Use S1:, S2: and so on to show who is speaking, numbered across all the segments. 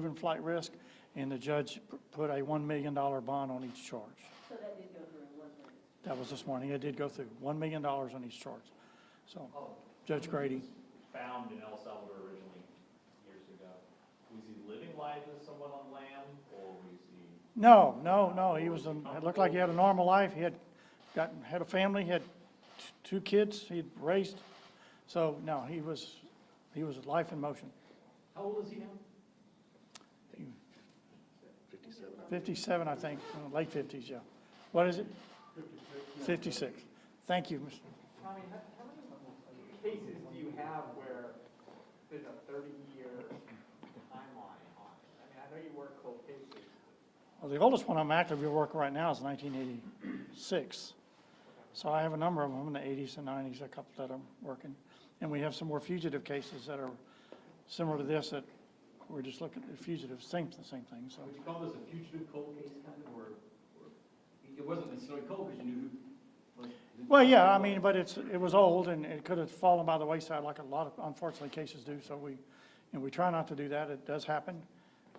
S1: proven flight risk, and the judge put a $1 million bond on each charge.
S2: So that did go through, wasn't it?
S1: That was this morning. It did go through $1 million on each charge. So, Judge Grady.
S3: Found in El Salvador originally years ago. Was he living life as someone on land, or was he?
S1: No. He was. It looked like he had a normal life. He had a family. He had two kids. He'd raised. So no, he was life in motion.
S3: How old is he now?
S1: 57, I think, late 50s. Yeah. What is it? 56. Thank you, Mr.
S4: Tommy, how many cases do you have where there's a 30-year timeline on it? I mean, I know you work cold cases.
S1: Well, the oldest one I'm actively working right now is 1986. So I have a number of them in the 80s and 90s, a couple that I'm working. And we have some more fugitive cases that are similar to this that we're just looking at fugitives, same thing, so.
S3: Would you call this a fugitive cold case kind of, or it wasn't necessarily cold because you knew who?
S1: Well, yeah, I mean, but it was old and it could have fallen by the wayside like a lot of, unfortunately, cases do. So we try not to do that. It does happen.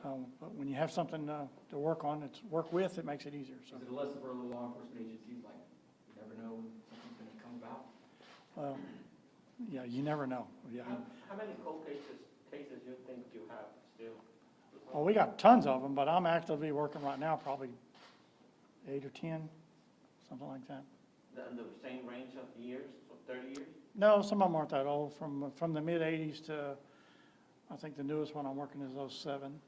S1: But when you have something to work on, work with, it makes it easier, so.
S5: Is it a lesson for other law enforcement agencies, like, you never know when something's going to come about?
S1: Yeah, you never know, yeah.
S6: How many cold cases you think you have still?
S1: Well, we got tons of them, but I'm actively working right now, probably 8 or 10, something like that.
S6: In the same range of years, so 30 years?
S1: No, some of them aren't that old, from the mid-'80s to, I think the newest one I'm working is 07.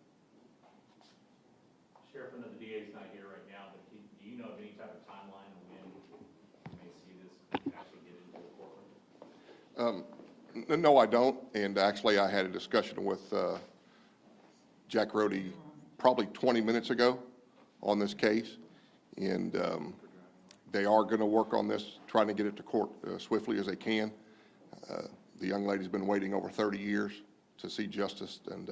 S3: Sheriff, I know the DA's not here right now, but do you know of any type of timeline on when you may see this actually get into the courtroom?
S7: No, I don't. And actually, I had a discussion with Jack Rohde probably 20 minutes ago on this case. And they are going to work on this, trying to get it to court swiftly as they can. The young lady's been waiting over 30 years to see justice, and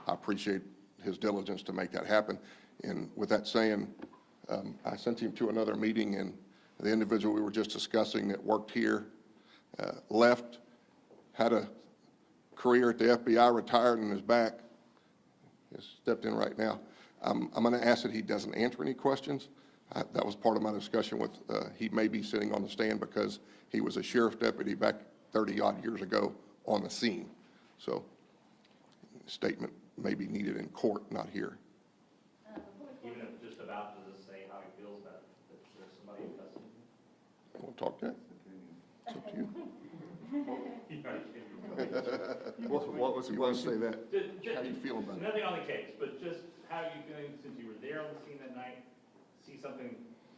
S7: I appreciate his diligence to make that happen. And with that saying, I sent him to another meeting, and the individual we were just discussing that worked here left, had a career at the FBI, retired, and is back. He stepped in right now. I'm going to ask that he doesn't answer any questions. That was part of my discussion with, he may be sitting on the stand because he was a sheriff deputy back 30-odd years ago on the scene. So statement may be needed in court, not here.
S3: Even if just about to just say how he feels about it, that there's somebody in custody?
S7: Want to talk to that? It's up to you. What was you want to say that? How do you feel about it?
S3: Nothing on the case, but just how you feeling since you were there on the scene that night, see something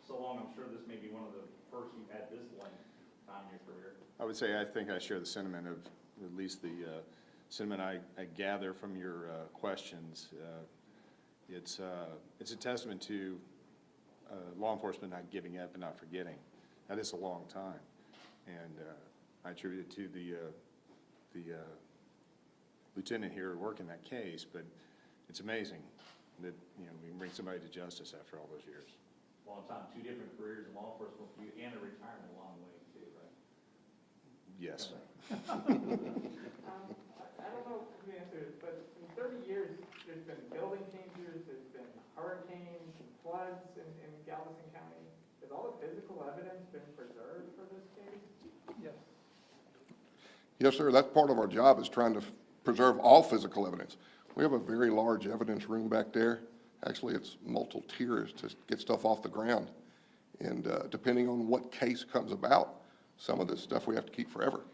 S3: so long, I'm sure this may be one of the first you've had this length time in your career.
S8: I would say I think I share the sentiment of, at least the sentiment I gather from your questions. It's a testament to law enforcement not giving up and not forgetting. That is a long time, and I attribute it to the lieutenant here working that case. But it's amazing that we can bring somebody to justice after all those years.
S3: Long time, 2 different careers in law enforcement for you, and a retirement along the way too, right?
S8: Yes.
S4: I don't know if you answered it, but in 30 years, there's been building changes, there's been hurricanes and floods in Galveston County. Has all the physical evidence been preserved for this case?
S1: Yes.
S7: Yes, sir. That's part of our job, is trying to preserve all physical evidence. We have a very large evidence room back there. Actually, it's multiple tiers to get stuff off the ground. And depending on what case comes about, some of this stuff we have to keep forever.